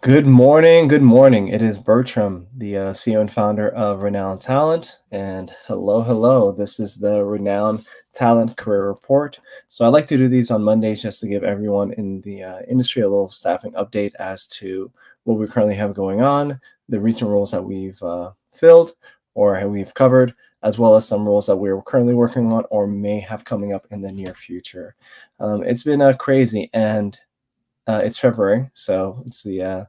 Good morning. Good morning. It is Bertram, the CEO and founder of Renown Talent. And hello, hello. This is the Renown Talent Career Report. So I like to do these on Mondays just to give everyone in the industry a little staffing update as to what we currently have going on, the recent roles that we've filled or we've covered, as well as some roles that we're currently working on or may have coming up in the near future. It's been crazy, and it's February, so it's the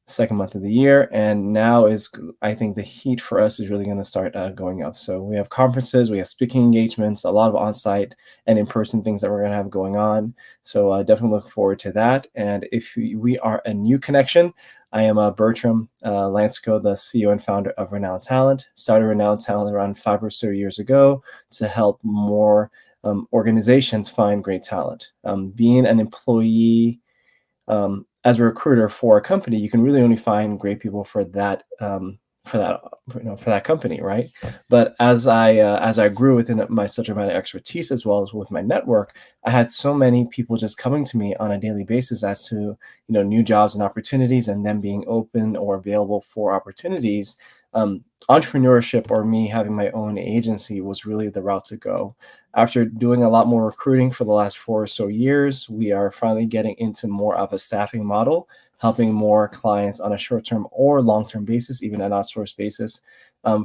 second month of the year, and now is, I think, the heat for us is really going to start going up. So we have conferences, we have speaking engagements, a lot of on-site and in-person things that we're going to have going on. So definitely look forward to that. And if we are a new connection, I am Bertram Lansco, the CEO and founder of Renown Talent. Started Renown Talent around 5 or so years ago to help more organizations find great talent. Being an employee as a recruiter for a company, you can really only find great people for that for that for that company, right? But as I grew within my subject matter expertise as well as with my network, I had so many people just coming to me on a daily basis as to new jobs and opportunities, and them being open or available for opportunities. Entrepreneurship, or me having my own agency, was really the route to go. After doing a lot more recruiting for the last 4 or so years, we are finally getting into more of a staffing model, helping more clients on a short-term or long-term basis, even an outsourced basis,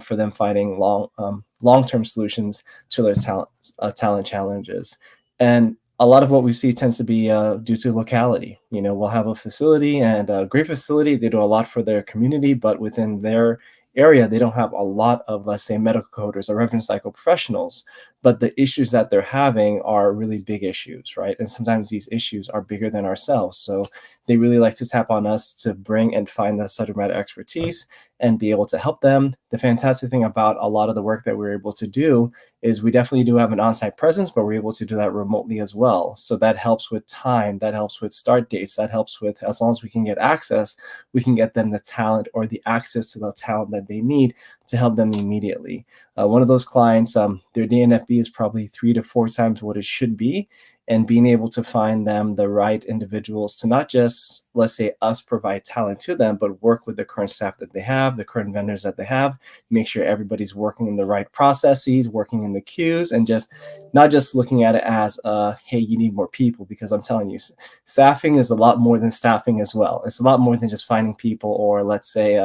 for them finding long-term solutions to their talent challenges. And a lot of what we see tends to be due to locality. We'll have a facility, and a great facility. They do a lot for their community, but within their area, they don't have a lot of, let's say, medical coders or revenue cycle professionals. But the issues that they're having are really big issues, right? And sometimes these issues are bigger than ourselves. So they really like to tap on us to bring and find the subject matter expertise and be able to help them. The fantastic thing about a lot of the work that we're able to do is we definitely do have an on-site presence, but we're able to do that remotely as well. So that helps with time, that helps with start dates, that helps with, as long as we can get access, we can get them the talent or the access to the talent that they need to help them immediately. One of those clients, their DNFB is probably 3 to 4 times what it should be, and being able to find them the right individuals to not just, let's say, us provide talent to them, but work with the current staff that they have, the current vendors that they have, make sure everybody's working in the right processes, working in the queues, and just not just looking at it as, hey, you need more people, because I'm telling you, staffing is a lot more than staffing as well. It's a lot more than just finding people, or let's say,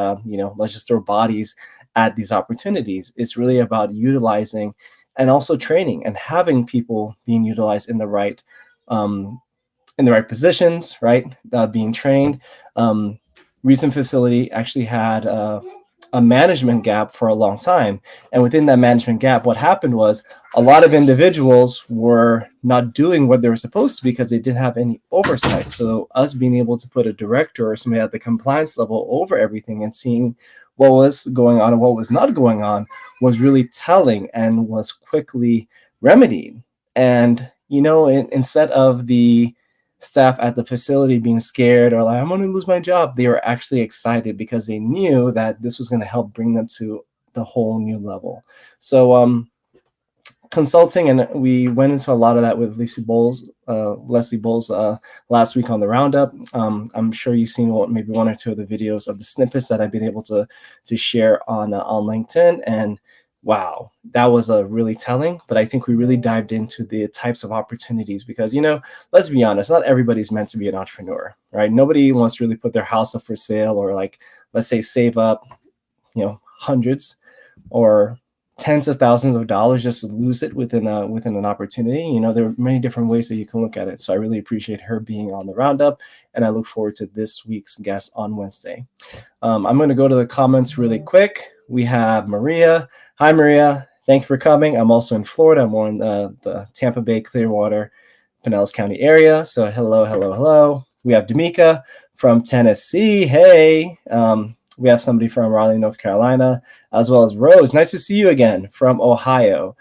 let's just throw bodies at these opportunities. It's really about utilizing and also training and having people being utilized in the right positions, right? Being trained. Recent facility actually had a management gap for a long time, and within that management gap, what happened was a lot of individuals were not doing what they were supposed to because they didn't have any oversight. So us being able to put a director or somebody at the compliance level over everything and seeing what was going on and what was not going on was really telling and was quickly remedied. And instead of the staff at the facility being scared or like, I'm going to lose my job, they were actually excited because they knew that this was going to help bring them to the whole new level. So consulting, and we went into a lot of that with Leslie Bowles last week on the roundup. I'm sure you've seen maybe one or two of the videos of the snippets that I've been able to share on LinkedIn, and wow, that was really telling. But I think we really dived into the types of opportunities because, let's be honest, not everybody's meant to be an entrepreneur, right? Nobody wants to really put their house up for sale or, like, let's say, save up, hundreds or tens of thousands of dollars just to lose it within an opportunity. There are many different ways that you can look at it. So I really appreciate her being on the roundup, and I look forward to this week's guest on Wednesday. I'm going to go to the comments really quick. We have Maria. Hi, Maria. Thank you for coming. I'm also in Florida. I'm more in the Tampa Bay, Clearwater, Pinellas County area. So hello, hello, hello. We have D'Amica from Tennessee. Hey. We have somebody from Raleigh, North Carolina, as well as Rose. Nice to see you again from Ohio.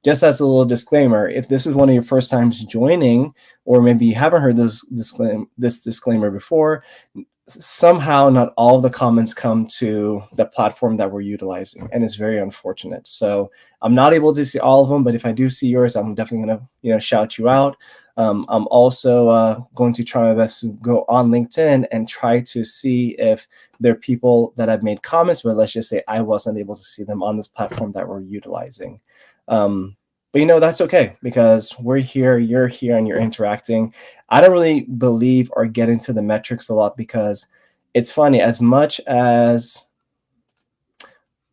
Just as a little disclaimer, if this is one of your first times joining, or maybe you haven't heard this disclaimer before, somehow not all of the comments come to the platform that we're utilizing, and it's very unfortunate. So I'm not able to see all of them, but if I do see yours, I'm definitely going to shout you out. I'm also going to try my best to go on LinkedIn and try to see if there are people that have made comments, but let's just say I wasn't able to see them on this platform that we're utilizing. But that's okay because we're here, you're here, and you're interacting. I don't really believe or get into the metrics a lot because it's funny, as much as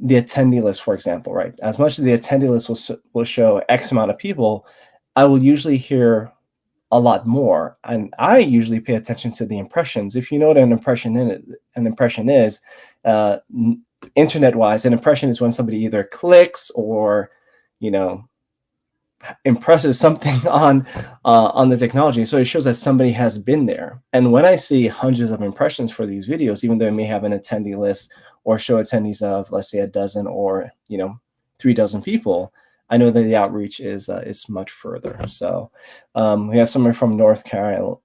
the attendee list, for example, right? As much as the attendee list will show X amount of people, I will usually hear a lot more, and I usually pay attention to the impressions. If you know what an impression is, uh, internet-wise, an impression is when somebody either clicks or, you know, impresses something on the technology. So it shows that somebody has been there. And when I see hundreds of impressions for these videos, even though it may have an attendee list or show attendees of, let's say, a dozen or 3 dozen people, I know that the outreach is much further. So we have someone from North Carolina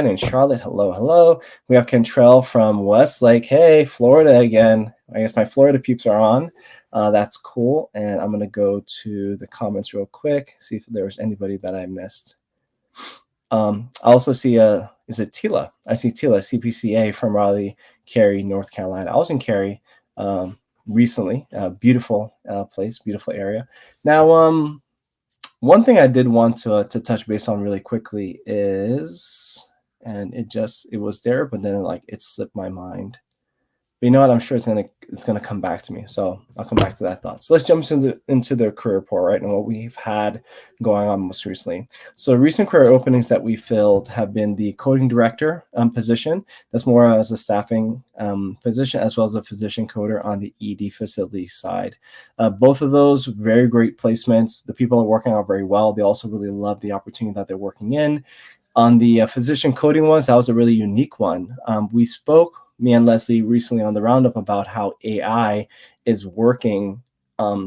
and Charlotte. Hello, hello. We have Cantrell from Westlake. Hey, Florida again. I guess my Florida peeps are on. That's cool. And I'm going to go to the comments real quick, see if there was anybody that I missed. I also see is it Tila? I see Tila, CPCA from Raleigh, Cary, North Carolina. I was in Cary recently. Beautiful place, beautiful area. Now, one thing I did want to touch base on really quickly is, and it was there, but then it slipped my mind. But you know what? I'm sure it's gonna come back to me. So I'll come back to that thought. So let's jump into the career report, right, and what we've had going on most recently. So recent career openings that we filled have been the coding director position. That's more as a staffing position, as well as a physician coder on the ED facility side. Both of those very great placements. The people are working out very well. They also really love the opportunity that they're working in. On the physician coding ones, that was a really unique one. We spoke, me and Leslie, recently on the roundup about how AI is working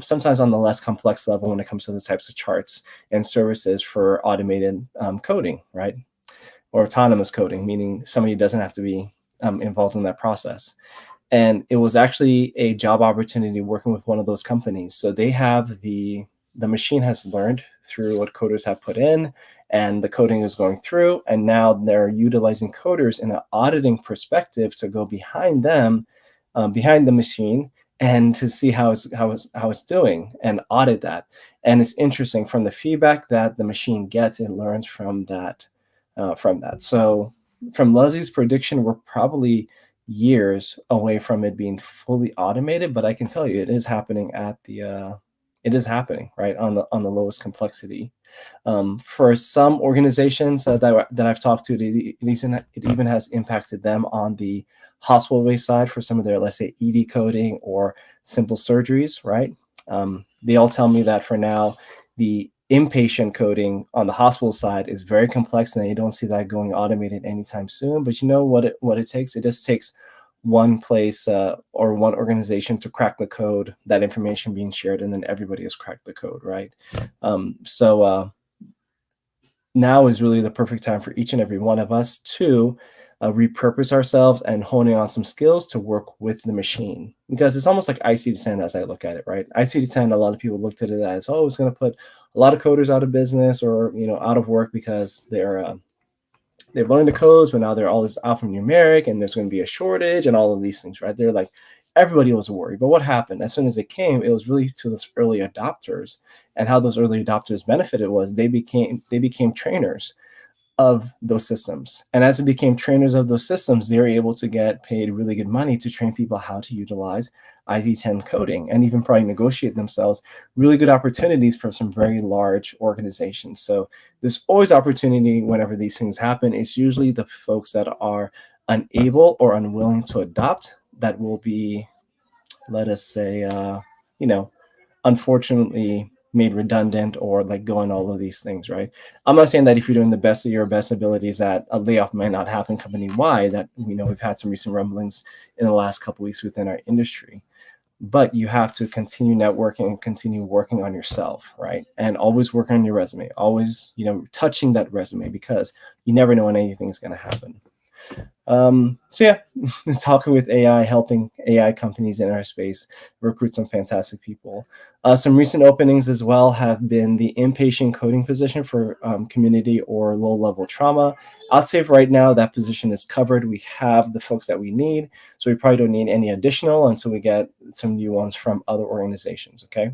sometimes on the less complex level when it comes to the types of charts and services for automated coding, right? Or autonomous coding, meaning somebody doesn't have to be involved in that process. And it was actually a job opportunity working with one of those companies. So they have the machine has learned through what coders have put in, and the coding is going through, and now they're utilizing coders in an auditing perspective to go behind them, behind the machine, and to see how it's doing and audit that. And it's interesting from the feedback that the machine gets, it learns from that. So from Leslie's prediction, we're probably years away from it being fully automated, but I can tell you it is happening it is happening right on the lowest complexity. For some organizations that I've talked to, it even has impacted them on the hospital-based side for some of their, let's say, ED coding or simple surgeries, right? They all tell me that for now, the inpatient coding on the hospital side is very complex, and they don't see that going automated anytime soon. But you know what it takes? It just takes one place or one organization to crack the code, that information being shared, and then everybody has cracked the code, right? So now is really the perfect time for each and every one of us to repurpose ourselves and honing on some skills to work with the machine, because it's almost like ICD-10 as I look at it, right? ICD-10, a lot of people looked at it as, oh, it's going to put a lot of coders out of business or out of work because they've learned the codes, but now they're all this alphanumeric and there's going to be a shortage and all of these things, right? They're like, everybody was worried. But what happened? As soon as it came, it was really to those early adopters, and how those early adopters benefited was they became trainers of those systems. And as it became trainers of those systems, they were able to get paid really good money to train people how to utilize ICD-10 coding, and even probably negotiate themselves really good opportunities for some very large organizations. So there's always opportunity whenever these things happen. It's usually the folks that are unable or unwilling to adopt that will be, let us say, unfortunately made redundant or going all of these things, right? I'm not saying that if you're doing the best of your best abilities that a layoff might not happen company-wide, that we've had some recent rumblings in the last couple of weeks within our industry. But you have to continue networking and continue working on yourself, right? And always work on your resume, always, touching that resume, because you never know when anything's going to happen. So yeah, talking with AI, helping AI companies in our space recruit some fantastic people. Some recent openings as well have been the inpatient coding position for community or low-level trauma. I'd say for right now that position is covered. We have the folks that we need, so we probably don't need any additional until we get some new ones from other organizations. Okay.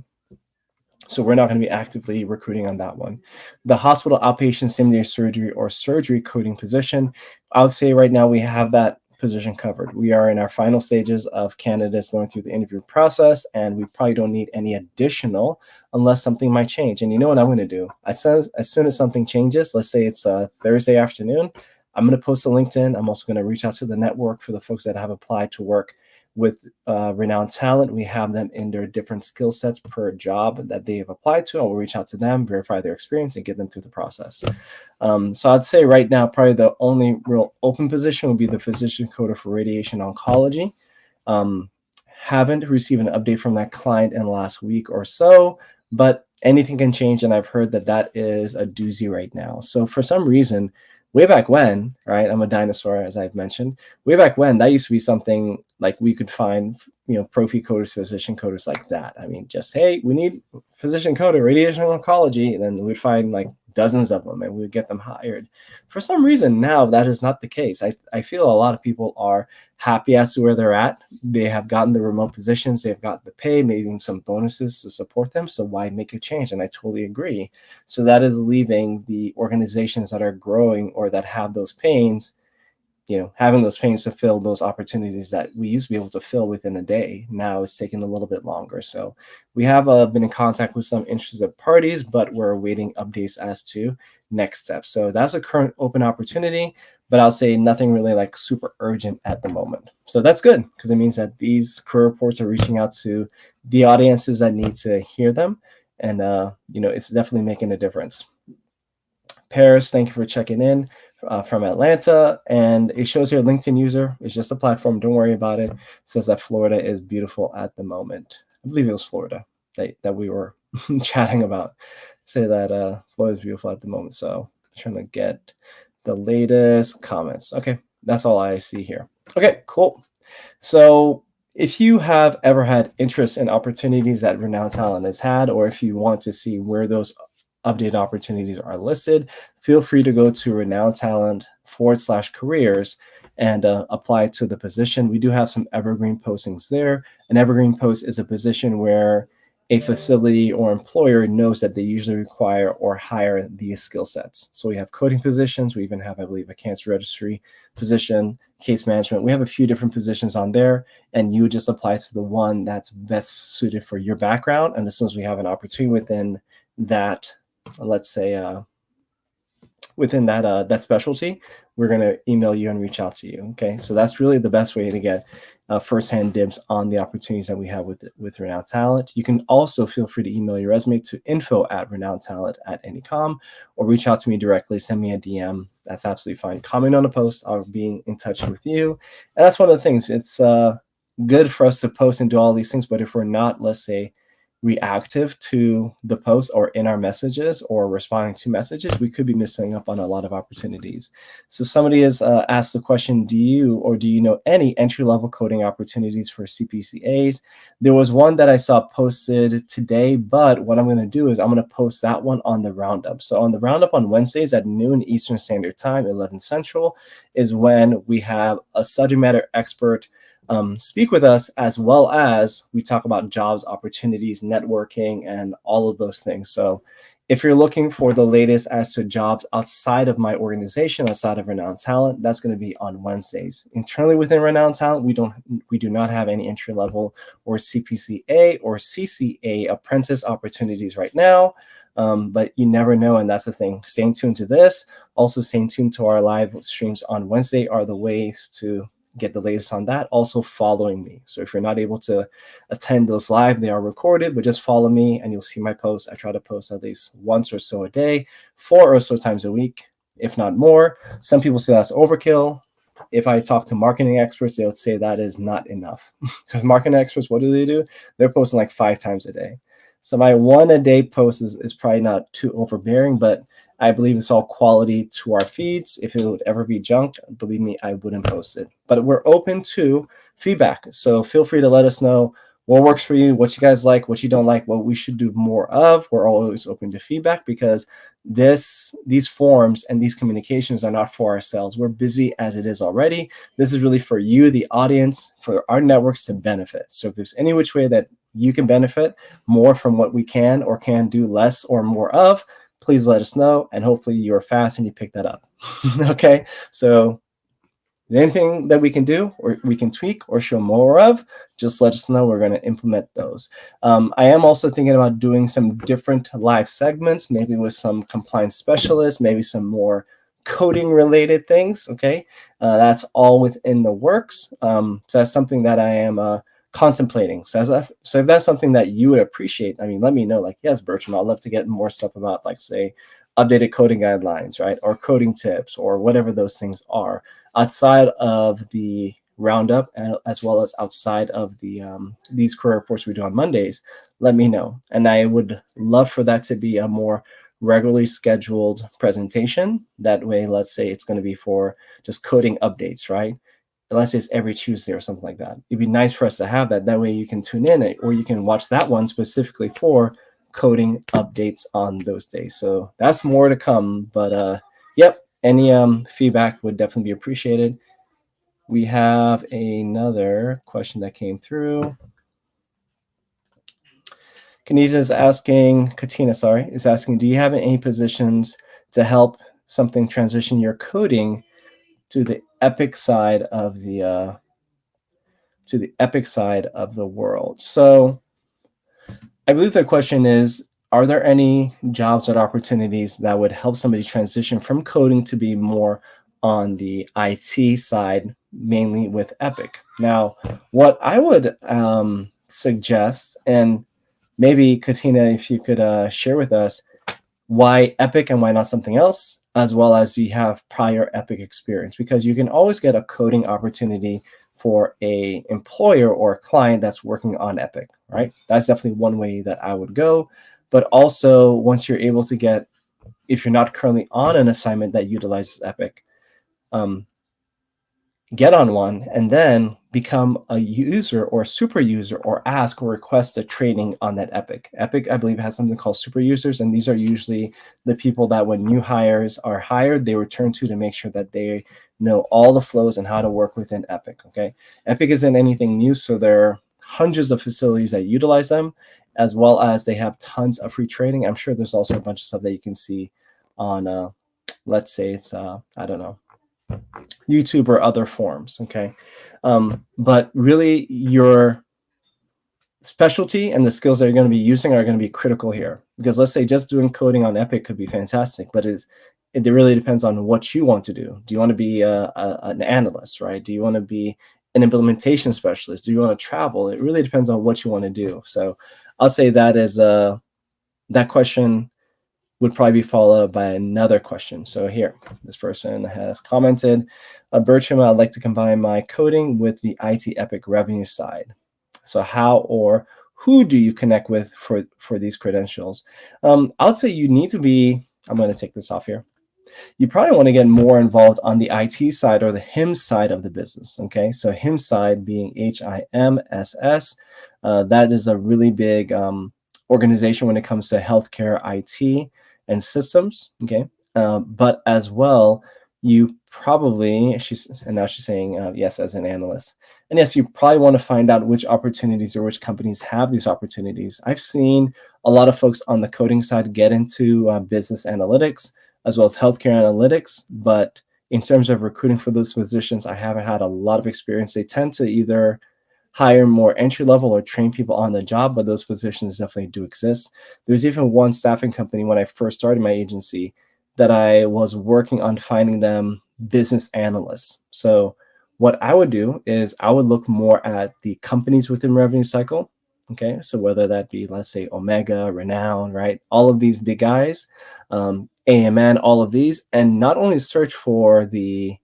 So we're not going to be actively recruiting on that one. The hospital outpatient simulator surgery or surgery coding position, I would say right now we have that position covered. We are in our final stages of candidates going through the interview process, and we probably don't need any additional unless something might change. And you know what I'm going to do? As soon as something changes, let's say it's a Thursday afternoon, I'm going to post a LinkedIn. I'm also going to reach out to the network for the folks that have applied to work with Renowned Talent. We have them in their different skill sets per job that they have applied to. I will reach out to them, verify their experience, and get them through the process. So I'd say right now, probably the only real open position would be the physician coder for radiation oncology. Haven't received an update from that client in the last week or so, but anything can change. And I've heard that that is a doozy right now. So for some reason, way back when, right? I'm a dinosaur, as I've mentioned. Way back when, that used to be something like we could find, profi coders, physician coders like that. I mean, just, hey, we need physician coder, radiation oncology, and then we'd find like dozens of them and we would get them hired. For some reason now, that is not the case. I feel a lot of people are happy as to where they're at. They have gotten the remote positions, they've got the pay, maybe even some bonuses to support them. So why make a change? And I totally agree. So that is leaving the organizations that are growing or that have those pains, having those pains to fill those opportunities that we used to be able to fill within a day. Now it's taking a little bit longer. So we have been in contact with some interested parties, but we're awaiting updates as to next steps. So that's a current open opportunity, but I'll say nothing really like super urgent at the moment. So that's good because it means that these career reports are reaching out to the audiences that need to hear them. And, it's definitely making a difference. Paris, thank you for checking in from Atlanta. And it shows here LinkedIn user. It's just a platform. Don't worry about it. It says that Florida is beautiful at the moment. I believe it was Florida that we were chatting about. Say that Florida is beautiful at the moment. So I'm trying to get the latest comments. Okay, that's all I see here. Okay, cool. So if you have ever had interest in opportunities that Renowned Talent has had, or if you want to see where those updated opportunities are listed, feel free to go to Renowned Talent /careers and apply to the position. We do have some evergreen postings there. An evergreen post is a position where a facility or employer knows that they usually require or hire these skill sets. So we have coding positions. We even have, I believe, a cancer registry position, case management. We have a few different positions on there, and you just apply to the one that's best suited for your background. And as soon as we have an opportunity within that, let's say, within that specialty, we're going to email you and reach out to you. Okay, so that's really the best way to get firsthand dibs on the opportunities that we have with Renowned Talent. You can also feel free to email your resume to info@renownedtalent@anycom, or reach out to me directly. Send me a DM. That's absolutely fine. Comment on a post. I'll be in touch with you. And that's one of the things. It's good for us to post and do all these things, but if we're not, let's say, reactive to the post or in our messages or responding to messages, we could be missing up on a lot of opportunities. So somebody has asked the question, do you know any entry-level coding opportunities for CPCAs? There was one that I saw posted today, but what I'm going to do is I'm going to post that one on the roundup. So on the roundup on Wednesdays at noon Eastern Standard Time, 11 Central, is when we have a subject matter expert speak with us, as well as we talk about jobs, opportunities, networking, and all of those things. So if you're looking for the latest as to jobs outside of my organization, outside of Renowned Talent, that's going to be on Wednesdays. Internally within Renowned Talent, we do not have any entry level or CPCA or CCA apprentice opportunities right now. But you never know, and that's the thing. Staying tuned to this. Also, staying tuned to our live streams on Wednesday are the ways to get the latest on that. Also following me. So if you're not able to attend those live, they are recorded, but just follow me and you'll see my posts. I try to post at least once or so a day, 4 or so times a week, if not more. Some people say that's overkill. If I talk to marketing experts, they would say that is not enough. Because marketing experts, what do? They're posting like 5 times a day. So my one a day post is probably not too overbearing, but I believe it's all quality to our feeds. If it would ever be junk, believe me, I wouldn't post it. But we're open to feedback. So feel free to let us know what works for you, what you guys like, what you don't like, what we should do more of. We're always open to feedback because these forums and these communications are not for ourselves. We're busy as it is already. This is really for you, the audience, for our networks to benefit. So if there's any which way that you can benefit more from what we can or can do less or more of, please let us know. And hopefully you're fast and you pick that up. Okay. So anything that we can do or we can tweak or show more of, just let us know. We're going to implement those. I am also thinking about doing some different live segments, maybe with some compliance specialists, maybe some more coding related things. Okay. That's all within the works. So that's something that I am contemplating. So if that's something that you would appreciate, I mean, let me know. Like, yes, Bertram, I'd love to get more stuff about, like, say, updated coding guidelines, right? Or coding tips or whatever those things are outside of the roundup, as well as outside of the these career reports we do on Mondays. Let me know. And I would love for that to be a more regularly scheduled presentation. That way, let's say it's going to be for just coding updates, right? Let's say it's every Tuesday or something like that. It'd be nice for us to have that. That way you can tune in or you can watch that one specifically for coding updates on those days. So that's more to come. But yep, any feedback would definitely be appreciated. We have another question that came through. Katina is asking, do you have any positions to help something transition your coding to the Epic side of the world? So I believe the question is, are there any jobs or opportunities that would help somebody transition from coding to be more on the IT side, mainly with Epic? Now, what I would suggest, and maybe Katina, if you could share with us why Epic and why not something else, as well as you have prior Epic experience, because you can always get a coding opportunity for a employer or a client that's working on Epic, right? That's definitely one way that I would go. But also, once you're able to get, if you're not currently on an assignment that utilizes Epic, get on one and then become a user or super user or ask or request a training on that Epic. Epic, I believe, has something called super users, and these are usually the people that when new hires are hired, they return to make sure that they know all the flows and how to work within Epic. Okay, Epic isn't anything new, so there are hundreds of facilities that utilize them, as well as they have tons of free training. I'm sure there's also a bunch of stuff that you can see on, let's say it's I don't know, YouTube or other forms. Okay, but really your specialty and the skills that you're going to be using are going to be critical here, because let's say just doing coding on Epic could be fantastic, but it really depends on what you want to do. Do you want to be an analyst, right? Do you want to be an implementation specialist? Do you want to travel? It really depends on what you want to do. So I'll say that is that question would probably be followed by another question. So here, this person has commented, Bertram, I'd like to combine my coding with the IT Epic revenue side. So how or who do you connect with for these credentials? I'd say you need to be, I'm going to take this off here. You probably want to get more involved on the IT side or the HIM side of the business. Okay, so HIM side being HIMSS, that is a really big organization when it comes to healthcare IT and systems. Okay, but as well, you probably, now she's saying yes, as an analyst. And yes, you probably want to find out which opportunities or which companies have these opportunities. I've seen a lot of folks on the coding side get into business analytics as well as healthcare analytics. But in terms of recruiting for those positions, I haven't had a lot of experience. They tend to either hire more entry level or train people on the job, but those positions definitely do exist. There's even one staffing company when I first started my agency that I was working on finding them business analysts. So what I would do is I would look more at the companies within revenue cycle. Okay, so whether that be, let's say, Omega, Renown, right? All of these big guys, AMN, all of these, and not only search for the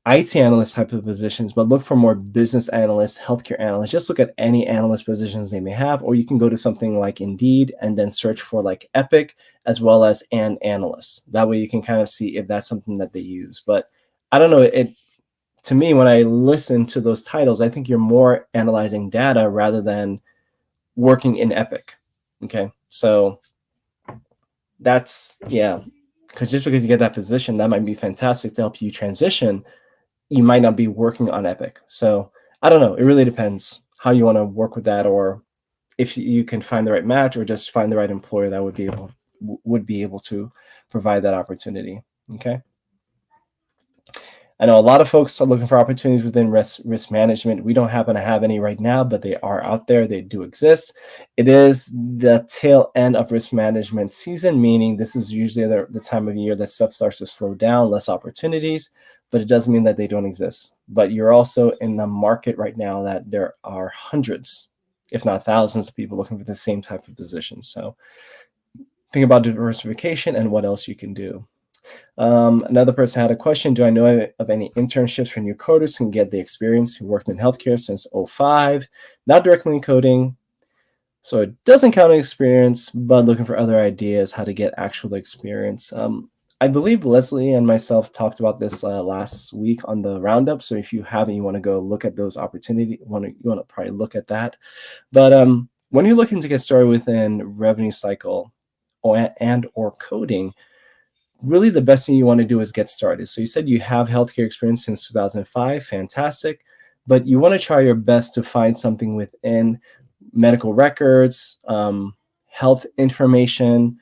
IT analyst type of positions, but look for more business analysts, healthcare analysts. Just look at any analyst positions they may have, or you can go to something like Indeed and then search for like Epic as well as an analyst. That way you can kind of see if that's something that they use. But I don't know, it to me, when I listen to those titles, I think you're more analyzing data rather than working in Epic. Okay. So that's, yeah, because just because you get that position, that might be fantastic to help you transition. You might not be working on Epic. So I don't know. It really depends how you want to work with that, or if you can find the right match, or just find the right employer that would be able to provide that opportunity. Okay. I know a lot of folks are looking for opportunities within risk management. We don't happen to have any right now, but they are out there. They do exist. It is the tail end of risk management season, meaning this is usually the time of year that stuff starts to slow down, less opportunities, but it doesn't mean that they don't exist. But you're also in the market right now that there are hundreds, if not thousands, of people looking for the same type of position. So think about diversification and what else you can do. Another person had a question. Do I know of any internships for new coders who can get the experience, who worked in healthcare since 05, not directly in coding, so it doesn't count as experience, but looking for other ideas how to get actual experience? I believe Leslie and myself talked about this last week on the roundup. So if you haven't, you want to go look at those opportunities. You want to probably look at that. But when you're looking to get started within revenue cycle or coding, really the best thing you want to do is get started. So you said you have healthcare experience since 2005, fantastic, but you want to try your best to find something within medical records, health information,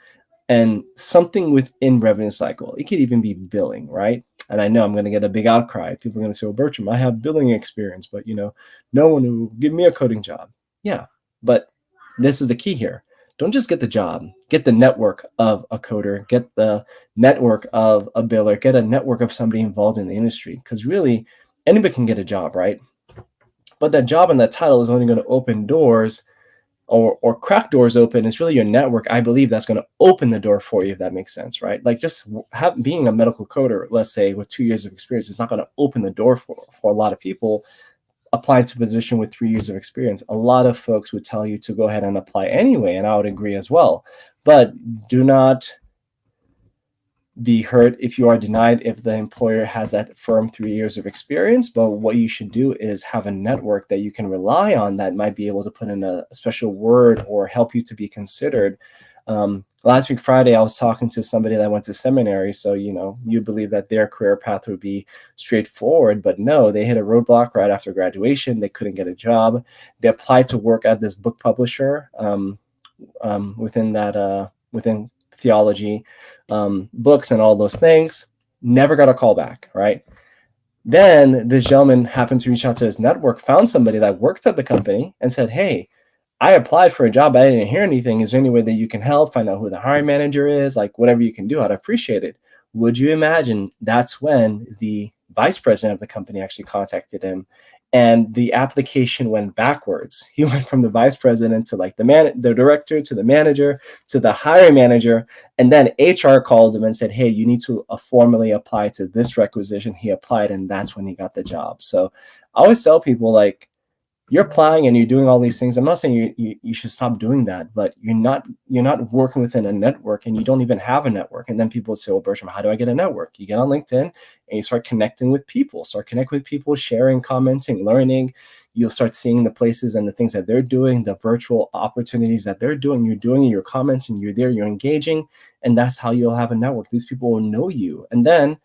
and something within revenue cycle. It could even be billing, right? And I know I'm going to get a big outcry. People are going to say, well, Bertram, I have billing experience, but no one will give me a coding job. Yeah, but this is the key here. Don't just get the job, get the network of a coder, get the network of a biller, get a network of somebody involved in the industry. Because really, anybody can get a job, right? But that job and that title is only going to open doors or crack doors open. It's really your network, I believe, that's going to open the door for you, if that makes sense, right? Like just being a medical coder, let's say, with 2 years of experience, is not going to open the door for a lot of people applying to a position with 3 years of experience. A lot of folks would tell you to go ahead and apply anyway, and I would agree as well. But do not be hurt if you are denied if the employer has that firm 3 years of experience. But what you should do is have a network that you can rely on that might be able to put in a special word or help you to be considered. Last week, Friday, I was talking to somebody that went to seminary. So, you believe that their career path would be straightforward, but no, they hit a roadblock right after graduation. They couldn't get a job. They applied to work at this book publisher within theology, books and all those things. Never got a call back, right? Then this gentleman happened to reach out to his network, found somebody that worked at the company and said, hey, I applied for a job, but I didn't hear anything. Is there any way that you can help? Find out who the hiring manager is? Like whatever you can do, I'd appreciate it. Would you imagine that's when the vice president of the company actually contacted him, and the application went backwards. He went from the vice president to like the director, to the manager, to the hiring manager. And then HR called him and said, hey, you need to formally apply to this requisition. He applied, and that's when he got the job. So I always tell people, like, you're applying and you're doing all these things. I'm not saying you should stop doing that, but you're not working within a network, and you don't even have a network. And then people would say, well, Bertram, how do I get a network? You get on LinkedIn and you start connecting with people, sharing, commenting, learning. You'll start seeing the places and the things that they're doing, the virtual opportunities that they're doing. You're doing it, you're commenting, you're there, you're engaging. And that's how you'll have a network. These people will know you. And then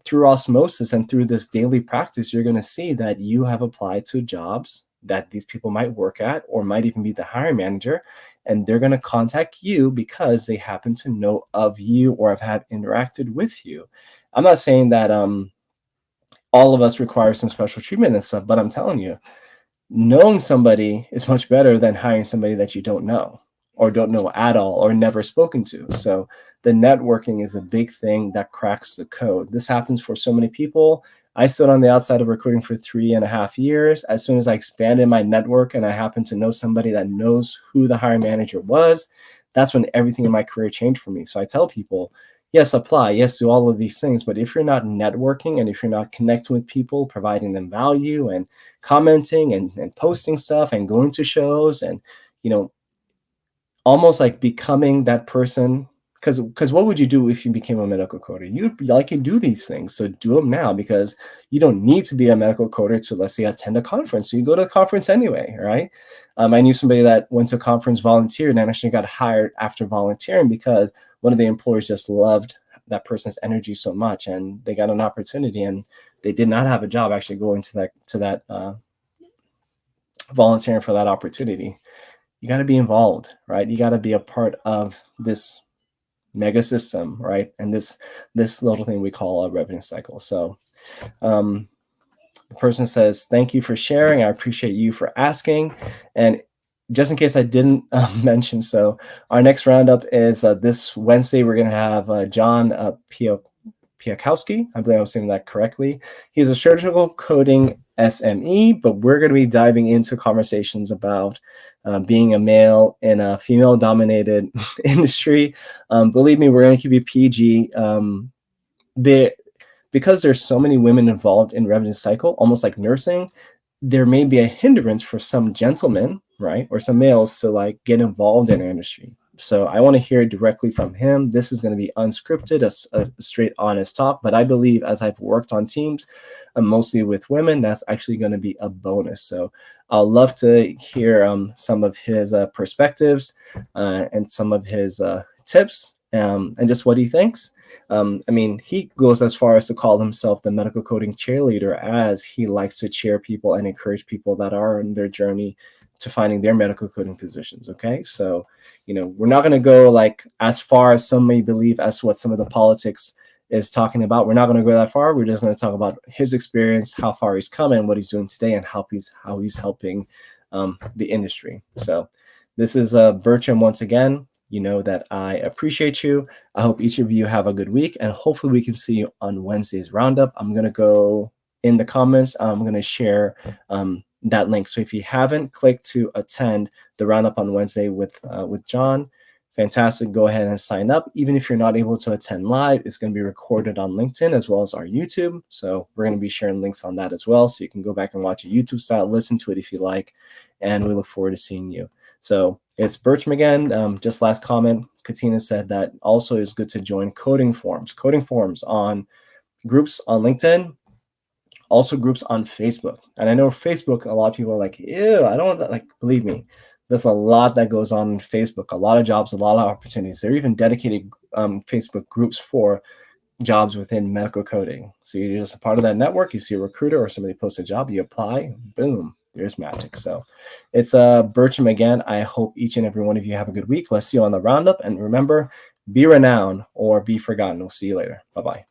through osmosis and through this daily practice, you're going to see that you have applied to jobs that these people might work at, or might even be the hiring manager, and they're going to contact you because they happen to know of you or have interacted with you. I'm not saying that all of us require some special treatment and stuff, but I'm telling you, knowing somebody is much better than hiring somebody that you don't know or don't know at all or never spoken to. So the networking is a big thing that cracks the code. This happens for so many people. I stood on the outside of recruiting for 3.5 years. As soon as I expanded my network and I happened to know somebody that knows who the hiring manager was, that's when everything in my career changed for me. So I tell people, yes, apply, yes, do all of these things. But if you're not networking and if you're not connecting with people, providing them value and commenting and posting stuff and going to shows and, you know, almost like becoming that person, because what would you do if you became a medical coder? You'd like to do these things, so do them now, because you don't need to be a medical coder to, let's say, attend a conference. So you go to the conference anyway, right? I knew somebody that went to a conference, volunteered, and actually got hired after volunteering because one of the employers just loved that person's energy so much, and they got an opportunity, and they did not have a job actually going to that volunteering for that opportunity. You got to be involved, right? You got to be a part of this mega system, right? And this little thing we call a revenue cycle. So the person says, thank you for sharing. I appreciate you for asking. And just in case I didn't mention, so our next roundup is this Wednesday. We're going to have John Piakowski. I believe I'm saying that correctly. He's a surgical coding SME, but we're going to be diving into conversations about being a male in a female-dominated industry. Believe me, we're going to keep it PG. Because there's so many women involved in revenue cycle, almost like nursing, there may be a hindrance for some gentlemen, right, or some males to like get involved in our industry. So I want to hear directly from him. This is going to be unscripted, a straight, honest talk. But I believe, as I've worked on teams, mostly with women, that's actually going to be a bonus. So I'll love to hear some of his perspectives and some of his tips and just what he thinks. I mean, he goes as far as to call himself the medical coding cheerleader, as he likes to cheer people and encourage people that are on their journey to finding their medical coding positions. Okay, so we're not going to go like as far as some may believe as what some of the politics is talking about. We're not going to go that far. We're just going to talk about his experience, how far he's come, and what he's doing today, and how he's helping the industry. So this is Bertram once again. You know that I appreciate you. I hope each of you have a good week, and hopefully we can see you on Wednesday's roundup. I'm going to go in the comments. I'm going to share that link. So if you haven't clicked to attend the roundup on Wednesday with John, fantastic. Go ahead and sign up. Even if you're not able to attend live, it's going to be recorded on LinkedIn as well as our YouTube. So we're going to be sharing links on that as well. So you can go back and watch a YouTube style, listen to it if you like, and we look forward to seeing you. So it's Bertram again. Just last comment, Katina said that also is good to join coding forums on groups on LinkedIn, also groups on Facebook. And I know Facebook, a lot of people are like, ew, I don't like, believe me, there's a lot that goes on in Facebook, a lot of jobs, a lot of opportunities. There are even dedicated Facebook groups for jobs within medical coding. So you're just a part of that network. You see a recruiter or somebody posts a job, you apply, boom, there's magic. So it's Bertram again. I hope each and every one of you have a good week. Let's see you on the roundup. And remember, be renowned or be forgotten. We'll see you later. Bye-bye.